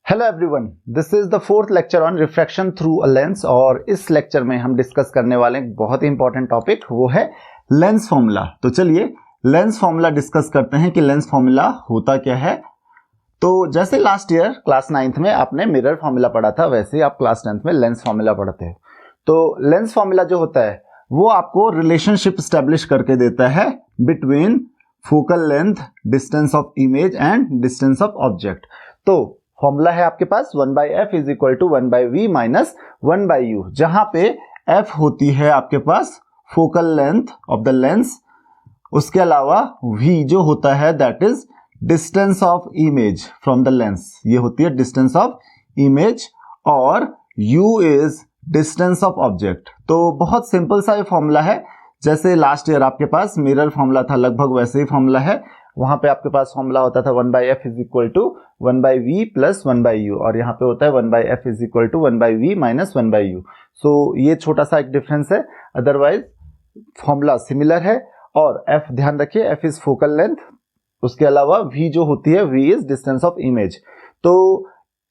Hello everyone, this is the fourth lecture on refraction through a lens. और इस lecture में हम discuss करने वाले एक बहुत ही इंपॉर्टेंट टॉपिक, वो है लेंस फॉर्मूला। तो चलिए लेंस फॉर्मूला डिस्कस करते हैं कि लेंस फॉर्मूला होता क्या है। तो जैसे लास्ट ईयर क्लास 9th में आपने मिरर फॉर्मूला पढ़ा था, वैसे ही आप क्लास 10th में लेंस फॉर्मूला पढ़ते हो। तो लेंस फॉर्मूला जो होता है वो आपको रिलेशनशिप स्टैब्लिश करके देता है between focal length, distance of image and distance of object. तो फॉर्मूला है आपके पास 1/f is equal to 1/v minus 1/u, जहां पे f होती है आपके पास focal length of the lens, उसके अलावा v जो होता है that is distance of image from the lens, ये होती है डिस्टेंस ऑफ इमेज, और u is distance of object. तो बहुत सिंपल सा ये फॉर्मूला है, जैसे लास्ट ईयर आपके पास मिरर फॉर्मूला था लगभग वैसे ही फॉर्मूला है। वहां पे आपके पास फॉर्मूला होता था 1/f is equal to 1/v plus 1/u, और यहाँ पे होता है 1/f is equal to 1/v minus 1/u। So ये छोटा सा एक डिफरेंस है, अदरवाइज फॉर्मूला सिमिलर है। और f ध्यान रखिए, f इज फोकल लेंथ, उसके अलावा v जो होती है v is distance of image. तो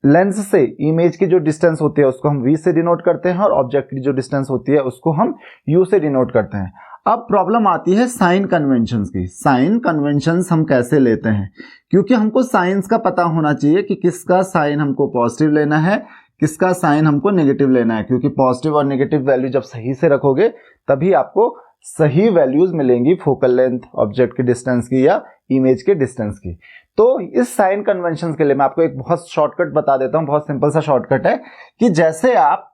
लेंस से इमेज की जो डिस्टेंस होती है उसको हम v से डिनोट करते हैं, और ऑब्जेक्ट की जो डिस्टेंस होती है उसको हम u से डिनोट करते हैं। अब प्रॉब्लम आती है साइन कन्वेंशंस की। साइन कन्वेंशंस हम कैसे लेते हैं, क्योंकि हमको साइंस का पता होना चाहिए कि किसका साइन हमको पॉजिटिव लेना है, किसका साइन हमको नेगेटिव लेना है, क्योंकि पॉजिटिव और नेगेटिव वैल्यू जब सही से रखोगे तभी आपको सही वैल्यूज मिलेंगी फोकल लेंथ, ऑब्जेक्ट की डिस्टेंस की या इमेज के डिस्टेंस की। तो इस साइन कन्वेंशन के लिए मैं आपको एक बहुत शॉर्टकट बता देता हूं, बहुत सिंपल सा शॉर्टकट है कि जैसे आप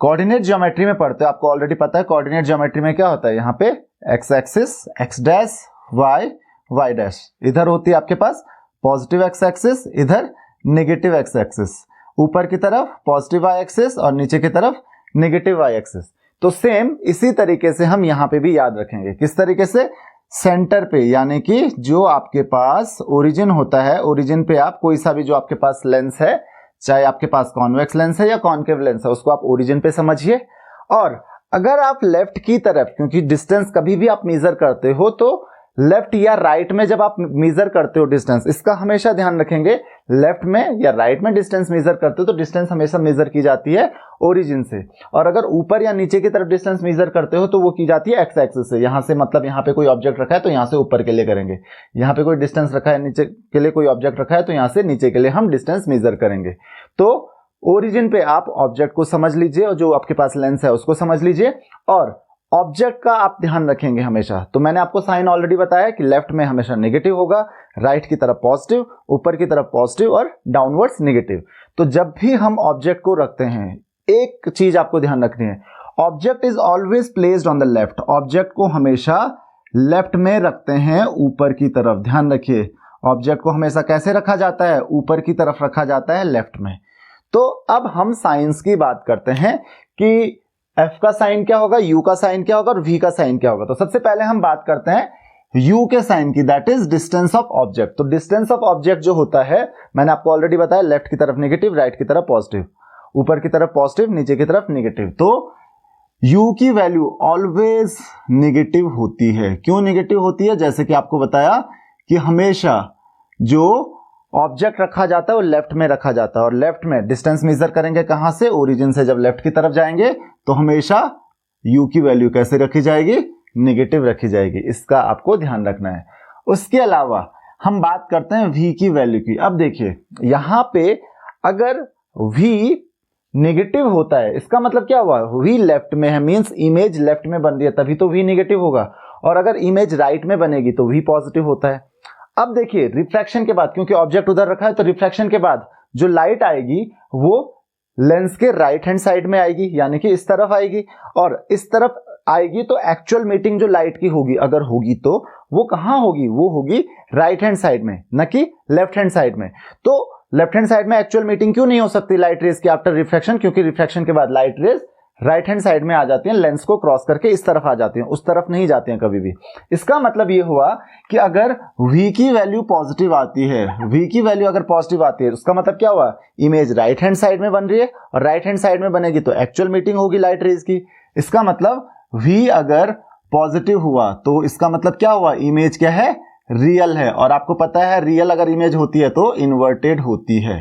कोऑर्डिनेट ज्योमेट्री में पढ़ते हो, आपको ऑलरेडी पता है कोऑर्डिनेट ज्योमेट्री में क्या होता है, यहाँ पे x axis x dash, y y dash, इधर होती है आपके पास पॉजिटिव एक्स एक्सिस, इधर नेगेटिव एक्स एक्सिस, ऊपर की तरफ पॉजिटिव वाई एक्सिस और नीचे की तरफ नेगेटिव वाई एक्सिस। तो सेम इसी तरीके से हम यहाँ पे भी याद रखेंगे। किस तरीके से? सेंटर पे, यानी कि जो आपके पास ओरिजिन होता है, ओरिजिन पे आप कोई सा भी जो आपके पास लेंस है, चाहे आपके पास कॉन्वेक्स लेंस है या कॉनकेव लेंस है, उसको आप ओरिजिन पे समझिए। और अगर आप लेफ्ट की तरफ, क्योंकि डिस्टेंस कभी भी आप मेजर करते हो तो लेफ्ट या राइट में जब आप मेजर करते हो डिस्टेंस, इसका हमेशा ध्यान रखेंगे, लेफ्ट में या राइट में डिस्टेंस मेजर करते हो तो डिस्टेंस हमेशा मेजर की जाती है ओरिजिन से, और अगर ऊपर या नीचे की तरफ डिस्टेंस मेजर करते हो तो वो की जाती है एक्स एक्सिस से। यहां से मतलब यहाँ पे कोई ऑब्जेक्ट रखा है तो यहां से ऊपर के लिए करेंगे, यहाँ पे कोई डिस्टेंस रखा है नीचे के लिए, कोई ऑब्जेक्ट रखा है तो यहां से नीचे के लिए हम डिस्टेंस मेजर करेंगे। तो ओरिजिन पे आप ऑब्जेक्ट को समझ लीजिए और जो आपके पास लेंस है उसको समझ लीजिए, और ऑब्जेक्ट का आप ध्यान रखेंगे हमेशा। तो मैंने आपको साइन ऑलरेडी बताया कि लेफ्ट में हमेशा नेगेटिव होगा, राइट की तरफ पॉजिटिव, ऊपर की तरफ पॉजिटिव और डाउनवर्ड्स नेगेटिव। तो जब भी हम ऑब्जेक्ट को रखते हैं, एक चीज आपको ध्यान रखनी है, object is always placed on the left. Object को हमेशा लेफ्ट में रखते हैं, ऊपर की तरफ। ध्यान रखिए, ऑब्जेक्ट को हमेशा कैसे रखा जाता है? ऊपर की तरफ रखा जाता है, लेफ्ट में। तो अब हम साइंस की बात करते हैं कि f का साइन क्या होगा, u का साइन क्या होगा और v का साइन क्या होगा। तो सबसे पहले हम बात करते हैं u के साइन की, that is distance of object. तो डिस्टेंस ऑफ ऑब्जेक्ट जो होता है, मैंने आपको ऑलरेडी बताया, लेफ्ट की तरफ नेगेटिव, राइट की तरफ पॉजिटिव, ऊपर की तरफ पॉजिटिव, नीचे की तरफ नेगेटिव। तो u की वैल्यू ऑलवेज नेगेटिव होती है। क्यों नेगेटिव होती है? जैसे कि आपको बताया कि हमेशा जो ऑब्जेक्ट रखा जाता है वो लेफ्ट में रखा जाता है, और लेफ्ट में डिस्टेंस मेजर करेंगे कहां से? ओरिजिन से। जब लेफ्ट की तरफ जाएंगे तो हमेशा u की वैल्यू कैसे रखी जाएगी? नेगेटिव रखी जाएगी। इसका आपको ध्यान रखना है। उसके अलावा हम बात करते हैं v की वैल्यू की। अब देखिए यहां पे अगर v नेगेटिव होता है, इसका मतलब क्या हुआ? v लेफ्ट में है, मींस इमेज लेफ्ट में बन रही है, तभी तो v नेगेटिव होगा। और अगर इमेज राइट में बनेगी तो v पॉजिटिव होता है। अब देखिए रिफ्रैक्शन के बाद, क्योंकि ऑब्जेक्ट उधर रखा है, तो रिफ्रैक्शन के बाद जो लाइट आएगी वो लेंस के राइट हैंड साइड में आएगी, यानी कि इस तरफ आएगी, और इस तरफ आएगी तो एक्चुअल मीटिंग जो लाइट की होगी, अगर होगी तो वो कहां होगी? वो होगी राइट हैंड साइड में, न कि लेफ्ट हैंड साइड में। तो लेफ्ट हैंड साइड में एक्चुअल मीटिंग क्यों नहीं हो सकती लाइट रेज की आफ्टर रिफ्रैक्शन? क्योंकि रिफ्रैक्शन के बाद light rays right hand side में आ जाती हैं, लेंस को क्रॉस करके इस तरफ आ जाती हैं, उस तरफ नहीं जाती हैं कभी भी। इसका मतलब ये हुआ कि अगर v की वैल्यू पॉजिटिव आती है, v की वैल्यू अगर पॉजिटिव आती है, उसका मतलब क्या हुआ? इमेज राइट हैंड साइड में बन रही है, और राइट हैंड साइड में बनेगी तो एक्चुअल मीटिंग होगी लाइट रेज की। इसका मतलब v अगर पॉजिटिव हुआ तो इसका मतलब क्या हुआ? इमेज क्या है? रियल है, और आपको पता है रियल अगर इमेज होती है तो इन्वर्टेड होती है,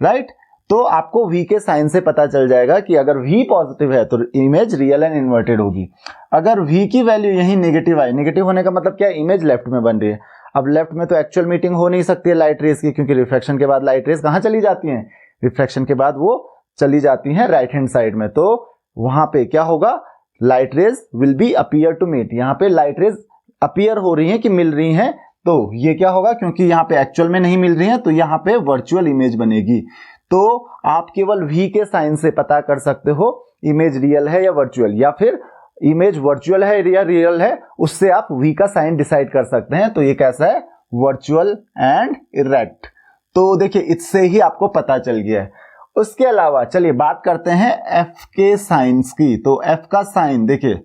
राइट। तो आपको V के साइन से पता चल जाएगा कि अगर V पॉजिटिव है तो इमेज रियल एंड इन्वर्टेड होगी। अगर V की वैल्यू यही नेगेटिव आई, नेगेटिव होने का मतलब क्या है, इमेज लेफ्ट में बन रही है। अब लेफ्ट में तो एक्चुअल मीटिंग हो नहीं सकती है लाइट रेज की, क्योंकि रिफ्रैक्शन के बाद लाइट रेज कहाँ चली जाती हैं, रिफ्रैक्शन के बाद वो चली जाती हैं राइट हैंड साइड में। तो वहां पे क्या होगा, light rays will be appear to meet, यहाँ पे लाइट रेज अपीयर हो रही हैं कि मिल रही हैं, तो ये क्या होगा, क्योंकि यहाँ पे एक्चुअल में नहीं मिल रही हैं तो यहाँ पे वर्चुअल इमेज बनेगी। तो आप केवल V के साइन से पता कर सकते हो इमेज रियल है या वर्चुअल, या फिर इमेज वर्चुअल है या रियल है, उससे आप V का साइन डिसाइड कर सकते हैं। तो ये कैसा है, वर्चुअल एंड इरेक्ट। तो देखिए इससे ही आपको पता चल गया है। उसके अलावा चलिए बात करते हैं F के साइंस की। तो F का साइन देखिए,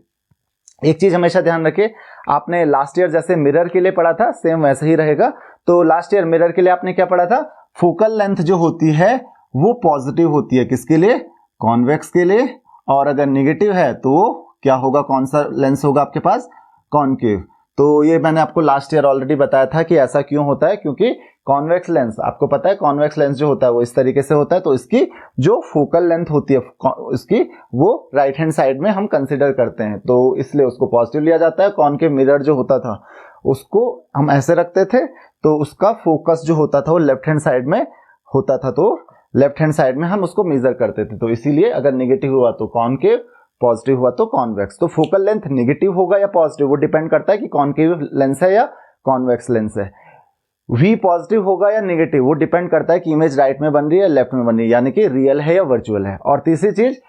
एक चीज हमेशा ध्यान रखिए, आपने लास्ट ईयर जैसे मिरर के लिए पढ़ा था सेम वैसे ही रहेगा। तो लास्ट ईयर मिरर के लिए आपने क्या पढ़ा था, फोकल लेंथ जो होती है वो पॉजिटिव होती है, किसके लिए, कॉन्वेक्स के लिए, और अगर नेगेटिव है तो वो क्या होगा, कौन सा लेंस होगा आपके पास, कॉनकेव। तो ये मैंने आपको लास्ट ईयर ऑलरेडी बताया था कि ऐसा क्यों होता है, क्योंकि कॉन्वेक्स लेंस, आपको पता है कॉन्वेक्स लेंस जो होता है वो इस तरीके से होता है, तो इसकी जो फोकल लेंथ होती है इसकी वो राइट हैंड साइड में हम कंसिडर करते हैं, तो इसलिए उसको पॉजिटिव लिया जाता है। कॉनकेव मिरर जो होता था उसको हम ऐसे रखते थे, तो उसका फोकस जो होता था वो लेफ्ट हैंड साइड में होता था, तो लेफ्ट हैंड साइड में हम उसको मेजर करते थे। तो इसीलिए अगर नेगेटिव हुआ तो कॉनकेव, पॉजिटिव हुआ तो कॉन्वेक्स। तो फोकल लेंथ नेगेटिव होगा या पॉजिटिव वो डिपेंड करता है कि कॉनकेव लेंस है या कॉन्वेक्स लेंस है। V पॉजिटिव होगा या नेगेटिव वो डिपेंड करता है कि इमेज राइट में बन रही है या लेफ्ट में बन रही है, यानी कि रियल है या वर्चुअल है। और तीसरी चीज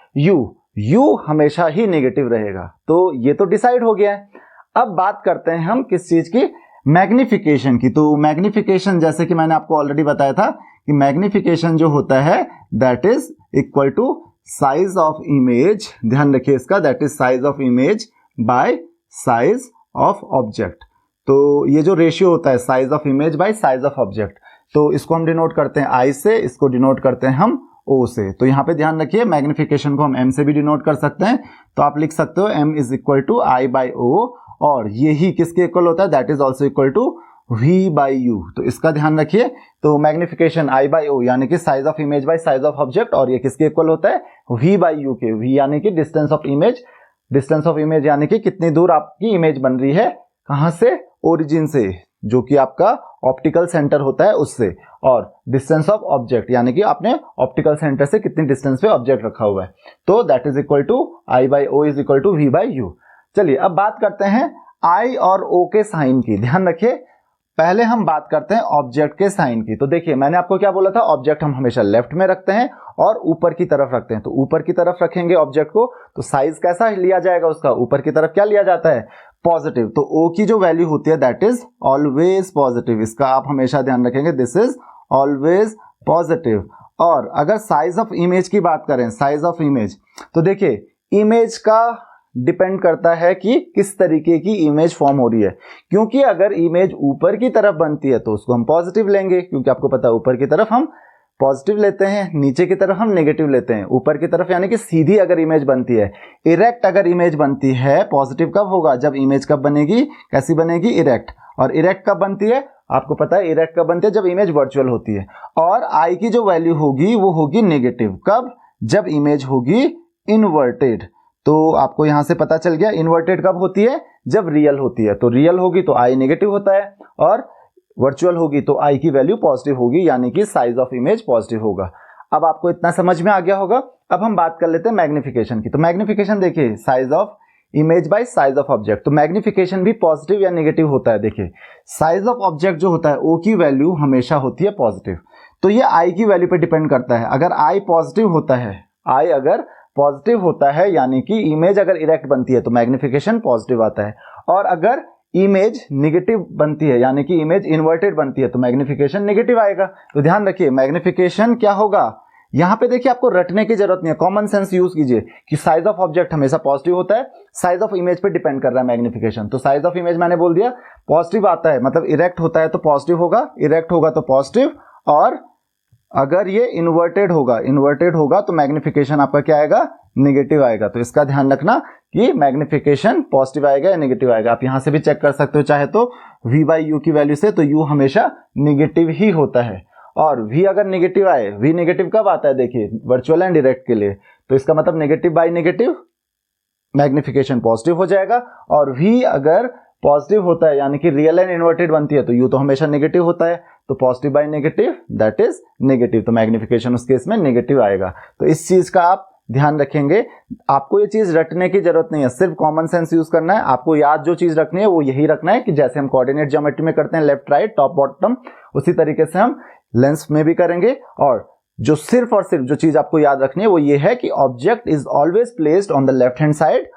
U हमेशा ही नेगेटिव रहेगा। तो ये तो डिसाइड हो गया है। अब बात करते हैं हम किस चीज की, मैग्निफिकेशन की। तो मैग्निफिकेशन जैसे कि मैंने आपको ऑलरेडी बताया था कि मैग्निफिकेशन जो होता है that is equal to size of image, ध्यान रखिए इसका, that is size of image by size of object. तो ये जो रेशियो होता है size of image by size of object, तो इसको हम डिनोट करते हैं I से, इसको डिनोट करते हैं हम O से। तो यहाँ पे ध्यान रखिए मैग्निफिकेशन को हम M से भी डिनोट कर सकते हैं, तो आप लिख सकते हो M is equal to I by O, और यही किसके इक्वल होता है, that is also equal to V by U। तो इसका ध्यान रखिए, तो मैग्निफिकेशन I बाई O यानी कि size of image by size of object, और ये किसके इक्वल होता है, V बाई U के। V यानी कि distance of image, distance of image यानी कि कितनी दूर आपकी इमेज बन रही है, कहां से, ओरिजिन से, जो कि आपका ऑप्टिकल सेंटर होता है उससे, और डिस्टेंस ऑफ ऑब्जेक्ट यानी कि आपने ऑप्टिकल सेंटर से कितनी डिस्टेंस पे ऑब्जेक्ट रखा हुआ है, तो that is equal to I by O is equal to V by U। चलिए अब बात करते हैं I और O के साइन की। ध्यान रखिए पहले हम बात करते हैं ऑब्जेक्ट के साइन की। तो देखिए मैंने आपको क्या बोला था, ऑब्जेक्ट हम हमेशा लेफ्ट में रखते हैं और ऊपर की तरफ रखते हैं। तो ऊपर की तरफ रखेंगे ऑब्जेक्ट को, तो साइज कैसा लिया जाएगा उसका, ऊपर की तरफ क्या लिया जाता है, पॉजिटिव। तो O की जो वैल्यू होती है दैट इज ऑलवेज पॉजिटिव, इसका आप हमेशा ध्यान रखेंगे, दिस इज ऑलवेज पॉजिटिव। और अगर साइज ऑफ इमेज की बात करें, साइज ऑफ इमेज, तो देखिए इमेज का डिपेंड करता है कि किस तरीके की इमेज फॉर्म हो रही है, क्योंकि अगर इमेज ऊपर की तरफ बनती है तो उसको हम पॉजिटिव लेंगे, क्योंकि आपको पता है ऊपर की तरफ हम पॉजिटिव लेते हैं, नीचे की तरफ हम नेगेटिव लेते हैं। ऊपर की तरफ यानी कि सीधी अगर इमेज बनती है, इरेक्ट अगर इमेज बनती है, पॉजिटिव कब होगा, जब इमेज कब बनेगी, कैसी बनेगी, इरेक्ट। और इरेक्ट कब बनती है, आपको पता है इरेक्ट कब बनती है, जब इमेज वर्चुअल होती है। और आई की जो वैल्यू होगी वो होगी नेगेटिव, कब, जब इमेज होगी इन्वर्टेड। तो आपको यहां से पता चल गया इन्वर्टेड कब होती है, जब रियल होती है। तो रियल होगी तो आई नेगेटिव होता है, और वर्चुअल होगी तो आई की वैल्यू पॉजिटिव होगी, यानी कि साइज ऑफ इमेज पॉजिटिव होगा। अब आपको इतना समझ में आ गया होगा। अब हम बात कर लेते हैं मैग्निफिकेशन की। तो मैग्निफिकेशन देखिए size of image by size of object, तो मैग्निफिकेशन भी पॉजिटिव या नेगेटिव होता है। देखिए साइज ऑफ ऑब्जेक्ट जो होता है ओ की वैल्यू हमेशा होती है पॉजिटिव, तो ये आई की वैल्यू पे डिपेंड करता है। अगर आई पॉजिटिव होता है, आई अगर पॉजिटिव होता है यानी कि इमेज अगर इरेक्ट बनती है तो मैग्निफिकेशन पॉजिटिव आता है, और अगर इमेज नेगेटिव बनती है यानी कि इमेज इन्वर्टेड बनती है तो मैग्निफिकेशन नेगेटिव आएगा। तो ध्यान रखिए मैग्निफिकेशन क्या होगा, यहां पे देखिए आपको रटने की जरूरत नहीं है, कॉमन सेंस यूज कीजिए कि साइज ऑफ ऑब्जेक्ट हमेशा पॉजिटिव होता है, साइज ऑफ इमेज पे डिपेंड कर रहा है मैग्निफिकेशन। तो साइज ऑफ इमेज मैंने बोल दिया पॉजिटिव आता है, मतलब इरेक्ट होता है तो पॉजिटिव होगा, इरेक्ट होगा तो पॉजिटिव, और अगर ये इन्वर्टेड होगा तो मैग्निफिकेशन आपका क्या आएगा, नेगेटिव आएगा। तो इसका ध्यान रखना कि मैग्निफिकेशन पॉजिटिव आएगा या नेगेटिव आएगा। आप यहां से भी चेक कर सकते हो चाहे तो v बाई यू की वैल्यू से, तो u हमेशा नेगेटिव ही होता है। और v अगर नेगेटिव आए, v नेगेटिव कब आता है, देखिए वर्चुअल एंड डायरेक्ट के लिए, तो इसका मतलब negative by negative magnification positive हो जाएगा। और v अगर पॉजिटिव होता है यानी कि रियल एंड इन्वर्टेड बनती है तो u तो हमेशा नेगेटिव होता है, तो positive by negative that is negative, तो मैग्निफिकेशन उस केस में नेगेटिव आएगा। तो इस चीज का आप ध्यान रखेंगे। आपको ये चीज रटने की जरूरत नहीं है, सिर्फ कॉमन सेंस यूज करना है। आपको याद जो चीज रखनी है वो यही रखना है कि जैसे हम कोऑर्डिनेट ज्योमेट्री में करते हैं लेफ्ट राइट टॉप बॉटम, उसी तरीके से हम लेंस में भी करेंगे। और जो सिर्फ और सिर्फ जो चीज आपको याद रखनी है वो ये है कि object is always placed on the left hand side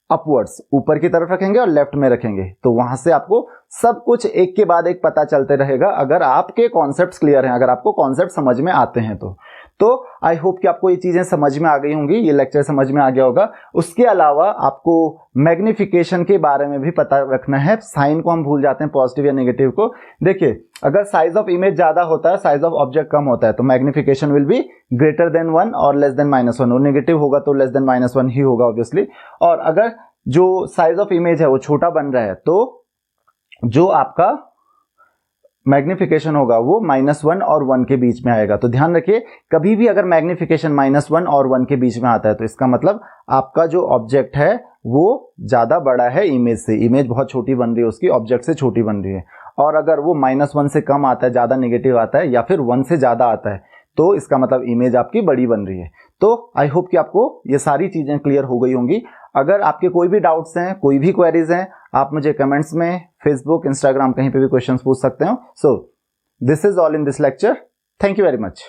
upwards, ऊपर की तरफ रखेंगे और लेफ्ट में रखेंगे, तो वहां से आपको सब कुछ एक के बाद एक पता चलते रहेगा अगर आपके कॉन्सेप्ट्स क्लियर हैं, अगर आपको कॉन्सेप्ट समझ में आते हैं तो आई होप कि आपको ये चीजें समझ में आ गई होंगी, ये लेक्चर समझ में आ गया होगा। उसके अलावा आपको मैग्निफिकेशन के बारे में भी पता रखना है। साइन को हम भूल जाते हैं, पॉजिटिव या नेगेटिव को। देखिए अगर साइज ऑफ इमेज ज्यादा होता है, साइज ऑफ ऑब्जेक्ट कम होता है, तो magnification will be greater than 1 और लेस देन -1, और नेगेटिव होगा तो लेस देन -1 ही होगा ऑब्वियसली। और अगर जो साइज ऑफ इमेज है वो छोटा बन रहा है तो जो आपका मैग्निफिकेशन होगा वो -1 और 1 के बीच में आएगा। तो ध्यान रखिए कभी भी अगर मैग्निफिकेशन -1 और 1 के बीच में आता है तो इसका मतलब आपका जो ऑब्जेक्ट है वो ज्यादा बड़ा है इमेज से, इमेज बहुत छोटी बन रही है उसकी, ऑब्जेक्ट से छोटी बन रही है। और अगर वो -1 से कम आता है, ज्यादा नेगेटिव आता है, या फिर 1 से ज्यादा आता है, तो इसका मतलब इमेज आपकी बड़ी बन रही है। तो आई होप कि आपको ये सारी चीजें क्लियर हो गई होंगी। अगर आपके कोई भी डाउट्स हैं, कोई भी क्वेरीज हैं, आप मुझे कमेंट्स में, फेसबुक, इंस्टाग्राम कहीं पे भी क्वेश्चंस पूछ सकते हो। So this is all in this lecture. Thank you very much.